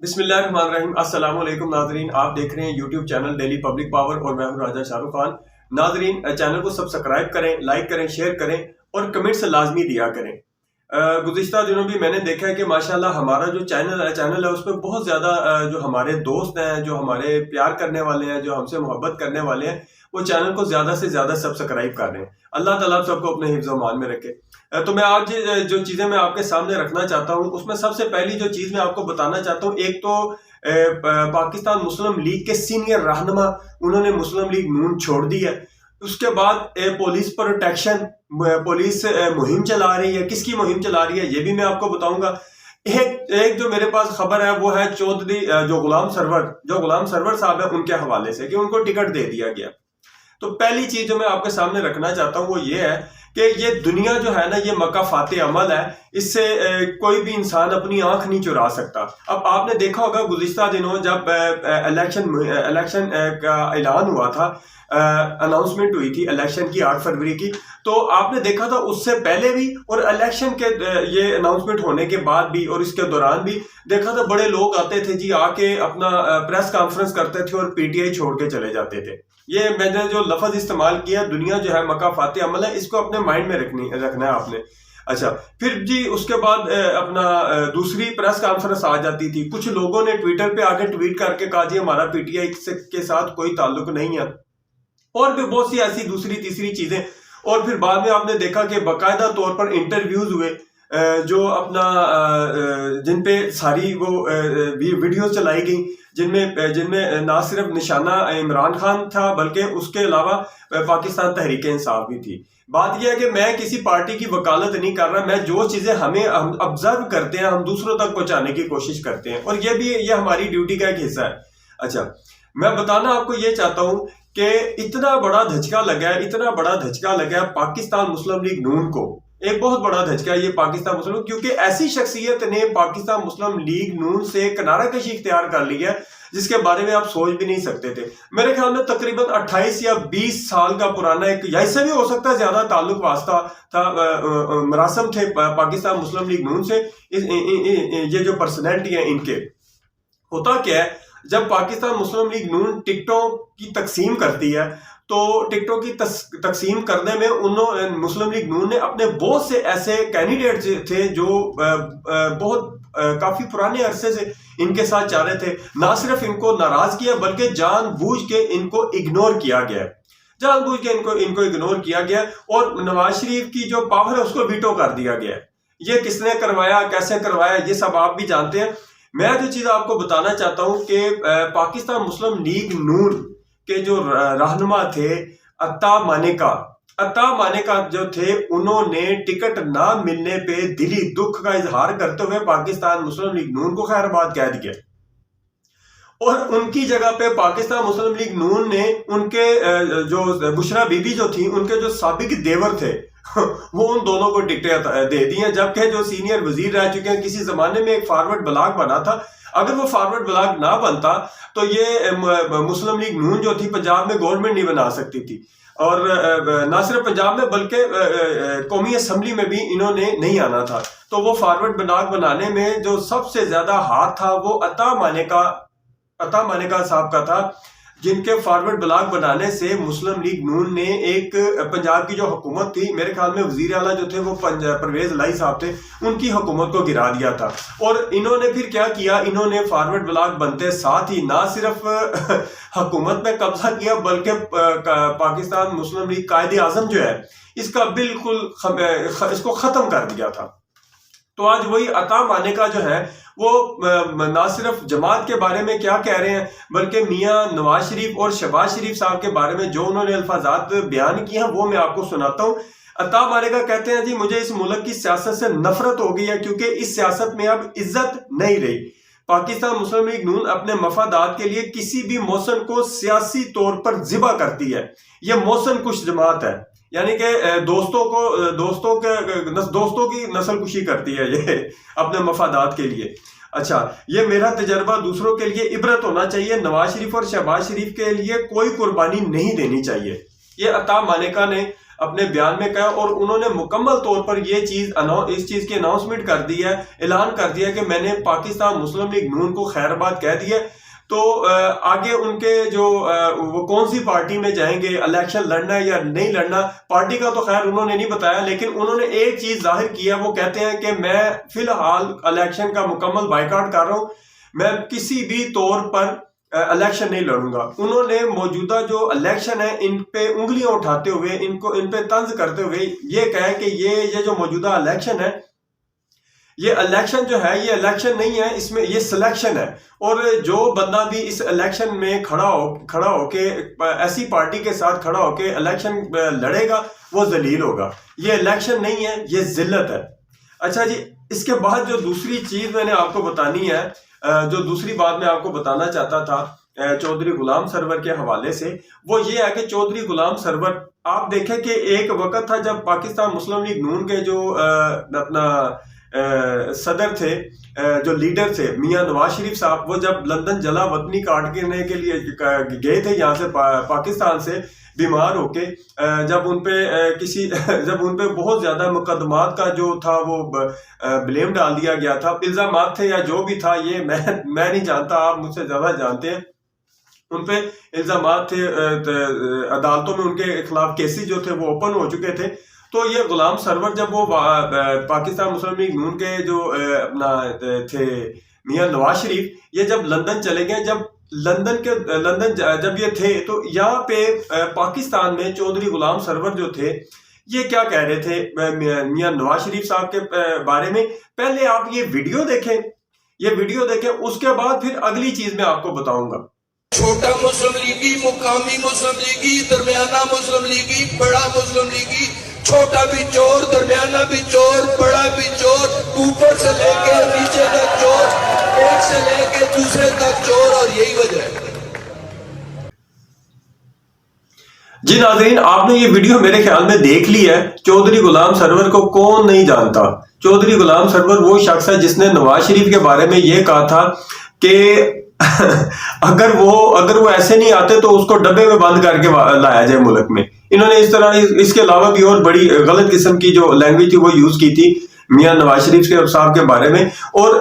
بسم اللہ الرحمن الرحیم۔ السلام علیکم ناظرین، آپ دیکھ رہے ہیں YouTube channel daily public power اور میں ہوں راجہ شاہ رخ خان۔ ناظرین، چینل کو سبسکرائب کریں، لائک کریں، شیئر کریں اور کمنٹس لازمی دیا کریں۔ گزشتہ دنوں بھی میں نے دیکھا ہے کہ ماشاءاللہ ہمارا جو چینل ہے اس میں بہت زیادہ جو ہمارے دوست ہیں، جو ہمارے پیار کرنے والے ہیں، جو ہم سے محبت کرنے والے ہیں، وہ چینل کو زیادہ سے زیادہ سبسکرائب کر رہے ہیں۔ اللہ تعالیٰ سب کو اپنے حفظ و امان میں رکھے۔ تو میں آج جو چیزیں میں آپ کے سامنے رکھنا چاہتا ہوں، اس میں سب سے پہلی جو چیز میں آپ کو بتانا چاہتا ہوں، ایک تو پاکستان مسلم لیگ کے سینئر رہنما انہوں نے مسلم لیگ نون چھوڑ دی ہے۔ اس کے بعد پولیس پروٹیکشن، پولیس مہم چلا رہی ہے۔ کس کی مہم چلا رہی ہے یہ بھی میں آپ کو بتاؤں گا۔ ایک جو میرے پاس خبر ہے وہ ہے چودھری جو غلام سرور صاحب ہیں ان کے حوالے سے، کہ ان کو ٹکٹ دے دیا گیا۔ تو پہلی چیز جو میں آپ کے سامنے رکھنا چاہتا ہوں وہ یہ ہے کہ یہ دنیا جو ہے نا، یہ مکافات عمل ہے، اس سے کوئی بھی انسان اپنی آنکھ نہیں چرا سکتا۔ اب آپ نے دیکھا ہوگا گزشتہ دنوں جب الیکشن کا اعلان ہوا تھا، اناؤنسمنٹ ہوئی تھی الیکشن کی 8 فروری کی، تو آپ نے دیکھا تھا اس سے پہلے بھی اور الیکشن کے یہ اناؤنسمنٹ ہونے کے بعد بھی اور اس کے دوران بھی دیکھا تھا بڑے لوگ آتے تھے جی، آ کے اپنا پریس کانفرنس کرتے تھے اور پی ٹی آئی چھوڑ کے چلے جاتے تھے۔ یہ میں نے جو لفظ استعمال کیا، دنیا جو ہے مکافات عمل ہے، اس کو اپنے مائنڈ میں رکھنا ہے آپ نے۔ اچھا، پھر جی اس کے بعد اپنا دوسری پریس کانفرنس آ جاتی تھی۔ کچھ لوگوں نے ٹویٹر پہ آگے ٹویٹ کر کے کہا جی ہمارا پی ٹی آئی کے ساتھ کوئی تعلق نہیں ہے، اور بھی بہت سی ایسی دوسری تیسری چیزیں۔ اور پھر بعد میں آپ نے دیکھا کہ باقاعدہ طور پر انٹرویوز ہوئے، جو اپنا جن پہ ساری وہ ویڈیوز چلائی گئیں، جن میں نہ صرف نشانہ عمران خان تھا بلکہ اس کے علاوہ پاکستان تحریک انصاف بھی تھی۔ بات یہ ہے کہ میں کسی پارٹی کی وکالت نہیں کر رہا، میں جو چیزیں ہم آبزرو کرتے ہیں ہم دوسروں تک پہنچانے کی کوشش کرتے ہیں، اور یہ ہماری ڈیوٹی کا ایک حصہ ہے۔ اچھا، میں بتانا آپ کو یہ چاہتا ہوں کہ اتنا بڑا دھچکا لگا ہے پاکستان مسلم لیگ نون کو، ایک بہت بڑا دھچکا ہے یہ پاکستان مسلم، کیونکہ ایسی شخصیت نے پاکستان مسلم لیگ نون سے کنارہ کشی اختیار کر لی ہے جس کے بارے میں آپ سوچ بھی نہیں سکتے تھے۔ میرے خیال میں تقریباً 28 یا 20 سال کا پرانا ایک، یا اس سے بھی ہو سکتا ہے زیادہ، تعلق واسطہ تھا، مراسم تھے پاکستان مسلم لیگ نون سے۔ یہ جو پرسنالٹی ہیں ان کے، ہوتا کیا ہے، جب پاکستان مسلم لیگ نون ٹکٹوں کی تقسیم کرتی ہے تو ٹکٹوں کی تقسیم کرنے میں مسلم لیگ نون نے اپنے بہت سے ایسے کینڈیڈیٹ تھے جو بہت کافی پرانے عرصے سے ان کے ساتھ چل رہے تھے۔ نہ صرف ان کو ناراض کیا بلکہ جان بوجھ کے ان کو اگنور کیا گیا، ان کو اگنور کیا گیا، اور نواز شریف کی جو پاور ہے اس کو ویٹو کر دیا گیا۔ یہ کس نے کروایا، کیسے کروایا، یہ سب آپ بھی جانتے ہیں۔ میں جو چیز آپ کو بتانا چاہتا ہوں کہ پاکستان مسلم لیگ نون کے جو رہنما تھے عطا مانیکا جو تھے، انہوں نے ٹکٹ نہ ملنے پہ دلی دکھ کا اظہار کرتے ہوئے پاکستان مسلم لیگ نون کو خیر آباد کہہ دیا، اور ان کی جگہ پہ پاکستان مسلم لیگ نون نے ان کے جو بشرا بی بی جو تھی، ان کے جو سابق دیور تھے وہ ان دونوں کو ٹکٹیں دے دی ہیں، جبکہ جو سینئر وزیر رہ چکے ہیں، کسی زمانے میں ایک فارورڈ بلاک بنا تھا، اگر وہ فارورڈ بلاک نہ بنتا تو یہ مسلم لیگ نون جو تھی پنجاب میں گورنمنٹ نہیں بنا سکتی تھی، اور نہ صرف پنجاب میں بلکہ قومی اسمبلی میں بھی انہوں نے نہیں آنا تھا۔ تو وہ فارورڈ بلاک بنانے میں جو سب سے زیادہ ہاتھ تھا وہ عطا مانیکا صاحب کا تھا، جن کے فارورڈ بلاک بنانے سے مسلم لیگ نون نے ایک پنجاب کی جو حکومت تھی، میرے خیال میں وزیر اعلیٰ جو تھے وہ پرویز الہی صاحب تھے، ان کی حکومت کو گرا دیا تھا۔ اور انہوں نے پھر کیا کیا، انہوں نے فارورڈ بلاک بنتے ساتھ ہی نہ صرف حکومت میں قبضہ کیا بلکہ پاکستان مسلم لیگ قائد اعظم جو ہے اس کا بالکل اس کو ختم کر دیا تھا۔ تو آج وہی عطا مانیکا جو ہے وہ نہ صرف جماعت کے بارے میں کیا کہہ رہے ہیں بلکہ میاں نواز شریف اور شہباز شریف صاحب کے بارے میں جو انہوں نے الفاظات بیان کیے ہیں وہ میں آپ کو سناتا ہوں۔ عطا مانیکا کہتے ہیں جی مجھے اس ملک کی سیاست سے نفرت ہو گئی ہے، کیونکہ اس سیاست میں اب عزت نہیں رہی۔ پاکستان مسلم لیگ نون اپنے مفادات کے لیے کسی بھی موسن کو سیاسی طور پر ذبح کرتی ہے، یہ موسن کش جماعت ہے، یعنی کہ دوستوں کی نسل کشی کرتی ہے یہ اپنے مفادات کے لیے۔ اچھا، یہ میرا تجربہ دوسروں کے لیے عبرت ہونا چاہیے، نواز شریف اور شہباز شریف کے لیے کوئی قربانی نہیں دینی چاہیے۔ یہ عطا مانیکا نے اپنے بیان میں کہا، اور انہوں نے مکمل طور پر یہ چیز اس چیز کی اناؤنسمنٹ کر دی ہے، اعلان کر دیا کہ میں نے پاکستان مسلم لیگ نون کو خیر آباد کہہ دیا۔ تو آگے ان کے جو وہ کون سی پارٹی میں جائیں گے، الیکشن لڑنا ہے یا نہیں لڑنا، پارٹی کا تو خیر انہوں نے نہیں بتایا، لیکن انہوں نے ایک چیز ظاہر کی ہے، وہ کہتے ہیں کہ میں فی الحال الیکشن کا مکمل بائیکاٹ کر رہا ہوں، میں کسی بھی طور پر الیکشن نہیں لڑوں گا۔ انہوں نے موجودہ جو الیکشن ہے ان پہ انگلیاں اٹھاتے ہوئے، ان پہ طنز کرتے ہوئے یہ کہا کہ یہ جو موجودہ الیکشن ہے، یہ الیکشن جو ہے یہ الیکشن نہیں ہے، اس میں یہ سلیکشن ہے، اور جو بندہ بھی اس الیکشن میں کھڑا ہو کے ایسی پارٹی کے ساتھ کھڑا ہو کے الیکشن لڑے گا وہ ذلیل ہوگا۔ یہ الیکشن نہیں ہے، یہ ذلت ہے۔ اچھا جی، اس کے بعد جو دوسری چیز میں نے آپ کو بتانی ہے، جو دوسری بات میں آپ کو بتانا چاہتا تھا چودھری غلام سرور کے حوالے سے، وہ یہ ہے کہ چودھری غلام سرور، آپ دیکھیں کہ ایک وقت تھا جب پاکستان مسلم لیگ نون کے جو اپنا صدر تھے، جو لیڈر تھے میاں نواز شریف صاحب، وہ جب لندن جلا وطنی کاٹنے کے لیے گئے تھے یہاں سے پاکستان سے بیمار ہو کے، جب ان پہ بہت زیادہ مقدمات کا جو تھا وہ بلیم ڈال دیا گیا تھا، الزامات تھے یا جو بھی تھا، یہ میں نہیں جانتا، آپ مجھ سے زیادہ جانتے ہیں، ان پہ الزامات تھے، عدالتوں میں ان کے خلاف کیسز جو تھے وہ اوپن ہو چکے تھے۔ تو یہ غلام سرور جب وہ پاکستان مسلم لیگ نون کے جو اپنا تھے میاں نواز شریف، یہ جب لندن چلے گئے، لندن جب یہ تھے، تو یہاں پہ پاکستان میں چودھری غلام سرور جو تھے یہ کیا کہہ رہے تھے میاں نواز شریف صاحب کے بارے میں۔ پہلے آپ یہ ویڈیو دیکھیں، اس کے بعد پھر اگلی چیز میں آپ کو بتاؤں گا۔ چھوٹا مسلم لیگی، مقامی مسلم لیگی، درمیانہ مسلم لیگی، بڑا مسلم لیگی، چھوٹا بھی چور، درمیانہ بھی چور، بڑا بھی چور، اوپر سے لے کے نیچے تک چور، ایک سے لے کے دوسرے تک چور، اور یہی وجہ ہے۔ جی ناظرین، آپ نے یہ ویڈیو میرے خیال میں دیکھ لی ہے۔ چودھری غلام سرور کو کون نہیں جانتا؟ چودھری غلام سرور وہ شخص ہے جس نے نواز شریف کے بارے میں یہ کہا تھا کہ اگر وہ ایسے نہیں آتے تو اس کو ڈبے میں بند کر کے لایا جائے ملک میں۔ انہوں نے اس طرح اس کے علاوہ بھی اور بڑی غلط قسم کی جو لینگویج تھی وہ یوز کی تھی میاں نواز شریف صاحب کے بارے میں۔ اور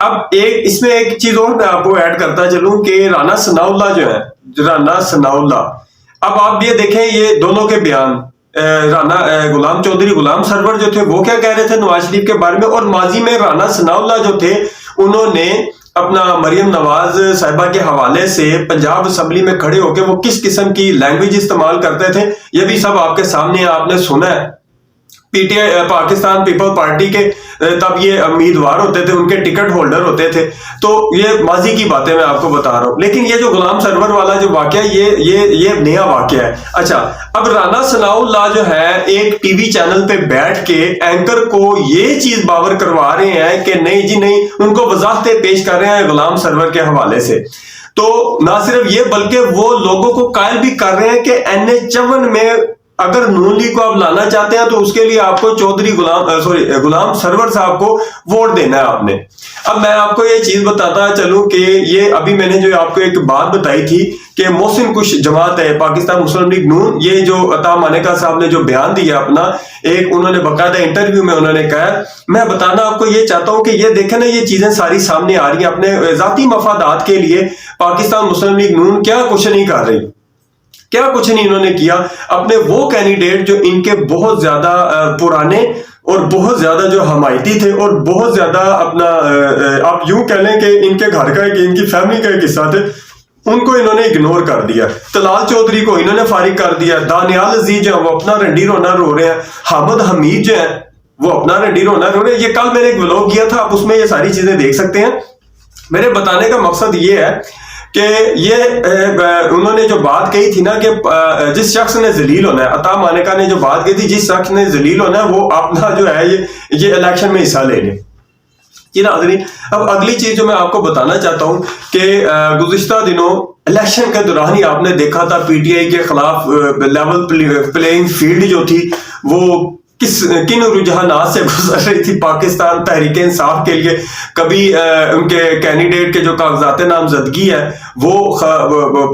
اب اس میں ایک چیز اور میں آپ کو ایڈ کرتا چلوں کہ رانا ثناء اللہ جو ہے، رانا ثناء اللہ، اب آپ یہ دیکھیں یہ دونوں کے بیان، چودھری غلام سرور جو تھے وہ کیا کہہ رہے تھے نواز شریف کے بارے میں، اور ماضی میں رانا ثناء اللہ جو تھے انہوں نے اپنا مریم نواز صاحبہ کے حوالے سے پنجاب اسمبلی میں کھڑے ہو کے وہ کس قسم کی لینگویج استعمال کرتے تھے، یہ بھی سب آپ کے سامنے آپ نے سنا ہے۔ P T I Pakistan people party کے تب یہ امیدوار ہوتے تھے، ان کے ٹکٹ ہولڈر ہوتے تھے، تو یہ ماضی کی باتیں میں آپ کو بتا رہا ہوں۔ لیکن یہ جو غلام سرور والا جو واقعہ یہ نیا واقعہ ہے۔ اچھا، اب رانا ثناء اللہ جو ہے ایک ٹی وی چینل پہ بیٹھ کے اینکر کو یہ چیز باور کروا رہے ہیں کہ نہیں جی نہیں، ان کو وضاحتیں پیش کر رہے ہیں غلام سرور کے حوالے سے۔ تو نہ صرف یہ بلکہ وہ لوگوں کو قائل بھی کر رہے ہیں کہ NH-54 میں اگر نون لیگ کو آپ لانا چاہتے ہیں تو اس کے لیے آپ کو غلام سرور صاحب کو ووٹ دینا ہے آپ نے۔ اب میں آپ کو یہ چیز بتاتا چلوں کہ یہ ابھی میں نے جو آپ کو ایک بات بتائی تھی کہ محسن کش جماعت ہے پاکستان مسلم لیگ نون، یہ جو عطا مانیکا صاحب نے جو بیان دیا اپنا، ایک انہوں نے باقاعدہ انٹرویو میں انہوں نے کہا، میں بتانا آپ کو یہ چاہتا ہوں کہ یہ دیکھیں نا، یہ چیزیں ساری سامنے آ رہی ہیں، اپنے ذاتی مفادات کے لیے پاکستان مسلم لیگ نون کیا کچھ نہیں کر رہی، کیا کچھ نہیں انہوں نے کیا۔ اپنے وہ کینڈیڈیٹ جو ان کے بہت زیادہ پرانے اور بہت زیادہ جو حمایتی تھے اور بہت زیادہ اپنا آپ یوں کہہ لیں کہ ان کے گھر کا ان کی فیملی کا ایک حصہ تھے، ان کو انہوں نے اگنور کر دیا۔ طلال چودھری کو انہوں نے فارغ کر دیا، دانیال عزیز جو ہیں وہ اپنا رنڈی رونا رو رہے ہیں، حامد حمید جو ہیں وہ اپنا رنڈی رونا رو رہے ہیں۔ یہ کل میں نے ایک ولاگ کیا تھا، آپ اس میں یہ ساری چیزیں دیکھ سکتے ہیں۔ میرے بتانے کا مقصد یہ ہے کہ یہ انہوں نے جو بات کہی تھی نا کہ جس شخص نے ذلیل ہونا ہے، عطا مانیکا نے جو بات کہی تھی جس شخص نے ذلیل ہونا ہے وہ اپنا جو ہے یہ الیکشن میں حصہ لے لے۔ جی ناظرین، اب اگلی چیز جو میں آپ کو بتانا چاہتا ہوں کہ گزشتہ دنوں الیکشن کے دوران ہی آپ نے دیکھا تھا پی ٹی آئی کے خلاف لیول پلینگ فیلڈ جو تھی وہ کن رجحانات سے گزر رہی تھی پاکستان تحریک انصاف کے لیے. کبھی ان کے کینڈیڈیٹ کے جو کاغذات نامزدگی ہے وہ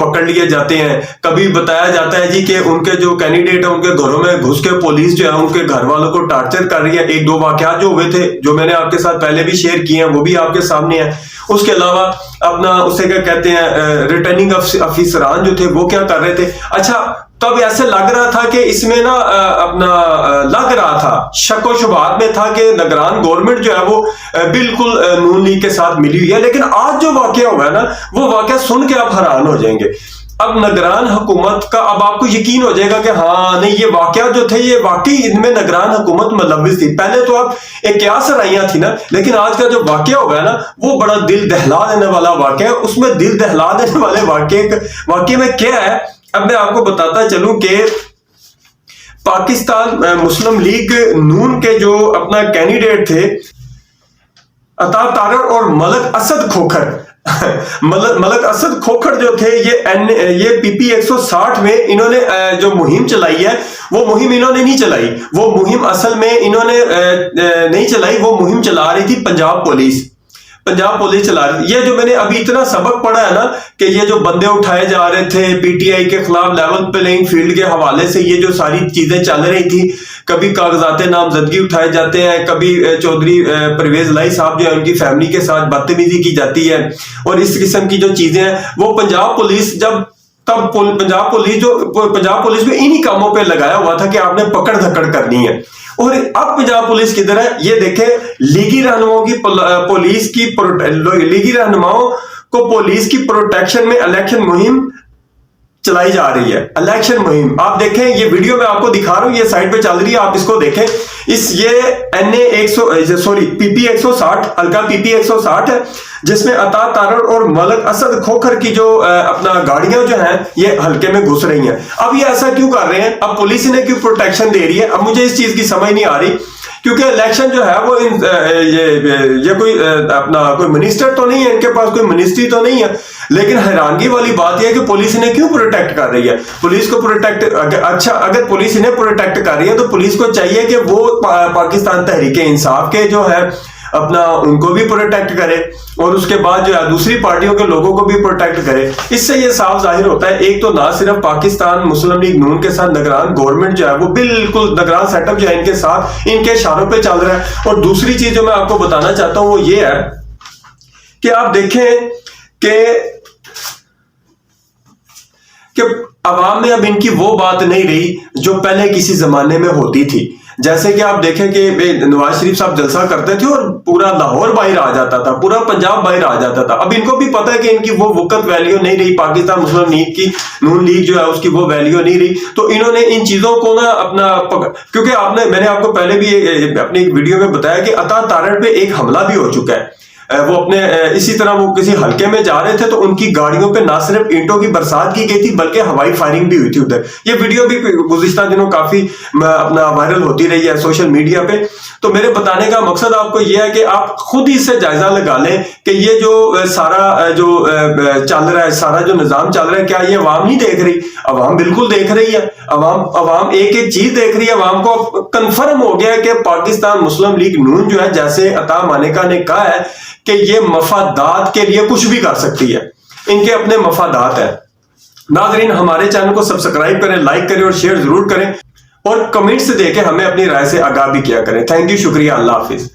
پکڑ لیے جاتے ہیں. کبھی بتایا جاتا ہے جی کہ ان کے جو کینڈیڈیٹ ہیں ان کے گھروں میں گھس کے پولیس جو ہے ان کے گھر والوں کو ٹارچر کر رہی ہے. 1-2 واقعات جو ہوئے تھے جو میں نے آپ کے ساتھ پہلے بھی شیئر کیے ہیں وہ بھی آپ کے سامنے ہیں. اس کے علاوہ اپنا اسے کیا کہتے ہیں ریٹرننگ افیسران جو تھے وہ کیا کر رہے تھے. اچھا تب ایسے لگ رہا تھا کہ اس میں نا اپنا لگ رہا تھا شک و شبہات میں تھا کہ نگران گورنمنٹ جو ہے وہ بالکل نون لیگ کے ساتھ ملی ہوئی ہے. لیکن آج جو واقعہ ہوا ہے نا وہ واقعہ سن کے آپ حیران ہو جائیں گے. اب نگران حکومت کا اب آپ کو یقین ہو جائے گا کہ ہاں نہیں یہ واقعہ جو تھے یہ واقعی ان میں نگران حکومت ملوث تھی. پہلے تو اب ایک قیاس رائیاں تھی نا, لیکن آج کا جو واقعہ ہوا ہے نا وہ بڑا دل دہلا دینے والا واقعہ ہے. اس میں دل دہلا دینے والے واقعے میں کیا ہے اب میں آپ کو بتاتا چلوں کہ پاکستان مسلم لیگ نون کے جو اپنا کینڈیڈیٹ تھے عطا تارڑ اور ملک اسد کھوکھر ملک اسد کھوکھر جو تھے یہ پی پی 160 میں انہوں نے جو مہم چلائی ہے وہ مہم انہوں نے نہیں چلائی. وہ مہم اصل میں انہوں نے نہیں چلائی, وہ مہم چلا رہی تھی پنجاب پولیس چلا رہی تھی. یہ جو میں نے ابھی اتنا سبق پڑھا ہے نا کہ یہ جو بندے اٹھائے جا رہے تھے پی ٹی آئی کے خلاف لیول پلینگ فیلڈ کے حوالے سے, یہ جو ساری چیزیں چل رہی تھی, کبھی کاغذات نامزدگی اٹھائے جاتے ہیں, کبھی چودھری پرویز لائی صاحب جو ہے ان کی فیملی کے ساتھ بدتمیزی کی جاتی ہے, اور اس قسم کی جو چیزیں ہیں وہ پنجاب پولیس پنجاب پولیس میں انہی کاموں پہ لگایا ہوا تھا کہ آپ نے پکڑ دھکڑ کرنی ہے. اور اب پنجاب پولیس کدھر ہے یہ دیکھیں, لیگی رہنماؤں کو پولیس کی پروٹیکشن میں الیکشن مہم چلائی جا رہی ہے. الیکشن مہم آپ دیکھیں, یہ ویڈیو میں آپ کو دکھا رہا ہوں, یہ سائٹ پہ چل رہی ہے, آپ اس کو دیکھیں. پی پی 160 حلقہ پی پی 160 ہے جس میں عطا تارڑ اور ملک اسد کھوکھر کی جو اپنا گاڑیاں جو ہیں یہ حلقے میں گھس رہی ہیں. اب یہ ایسا کیوں کر رہے ہیں, اب پولیس نے کیوں پروٹیکشن دے رہی ہے, اب مجھے اس چیز کی سمجھ نہیں آ رہی. کیونکہ الیکشن جو ہے وہ یہ کوئی منسٹر تو نہیں ہے, ان کے پاس کوئی منسٹری تو نہیں ہے, لیکن حیرانگی والی بات یہ ہے کہ پولیس انہیں کیوں پروٹیکٹ کر رہی ہے. پولیس کو اگر پولیس انہیں پروٹیکٹ کر رہی ہے تو پولیس کو چاہیے کہ وہ پاکستان تحریک انصاف کے جو ہے اپنا ان کو بھی پروٹیکٹ کرے, اور اس کے بعد جو ہے دوسری پارٹیوں کے لوگوں کو بھی پروٹیکٹ کرے. اس سے یہ صاف ظاہر ہوتا ہے ایک تو نہ صرف پاکستان مسلم لیگ نون کے ساتھ نگران گورنمنٹ جو ہے وہ بالکل نگران سیٹ اپ جو ہے ان کے ساتھ ان کے اشاروں پہ چل رہا ہے, اور دوسری چیز جو میں آپ کو بتانا چاہتا ہوں وہ یہ ہے کہ آپ دیکھیں کہ عوام میں اب ان کی وہ بات نہیں رہی جو پہلے کسی زمانے میں ہوتی تھی. جیسے کہ آپ دیکھیں کہ نواز شریف صاحب جلسہ کرتے تھے اور پورا لاہور باہر آ جاتا تھا, پورا پنجاب باہر آ جاتا تھا. اب ان کو بھی پتا ہے کہ ان کی وہ وقت ویلیو نہیں رہی, پاکستان مسلم لیگ کی نون لیگ جو ہے اس کی وہ ویلیو نہیں رہی, تو انہوں نے ان چیزوں کو نا اپنا کیونکہ میں نے آپ کو پہلے بھی اپنی ویڈیو میں بتایا کہ عطا تارڑ پہ ایک حملہ بھی ہو چکا ہے. وہ اپنے اسی طرح وہ کسی حلقے میں جا رہے تھے تو ان کی گاڑیوں پہ نہ صرف اینٹوں کی برسات کی گئی تھی بلکہ ہوائی فائرنگ بھی ہوئی تھی ادھر. یہ ویڈیو بھی گزشتہ دنوں کافی اپنا وائرل ہوتی رہی ہے سوشل میڈیا پہ. تو میرے بتانے کا مقصد آپ کو یہ ہے کہ آپ خود ہی سے جائزہ لگا لیں کہ یہ جو سارا جو چل رہا ہے, سارا جو نظام چل رہا ہے, کیا یہ عوام نہیں دیکھ رہی؟ عوام بالکل دیکھ رہی ہے. عوام ایک چیز دیکھ رہی ہے. عوام کو کنفرم ہو گیا ہے کہ پاکستان مسلم لیگ نون جو ہے, جیسے عطا مانیکا نے کہا ہے کہ یہ مفادات کے لیے کچھ بھی کر سکتی ہے, ان کے اپنے مفادات ہیں. ناظرین ہمارے چینل کو سبسکرائب کریں, لائک کریں اور شیئر ضرور کریں, اور کمنٹس دے کے ہمیں اپنی رائے سے آگاہ بھی کیا کریں. تھینک یو, شکریہ, اللہ حافظ.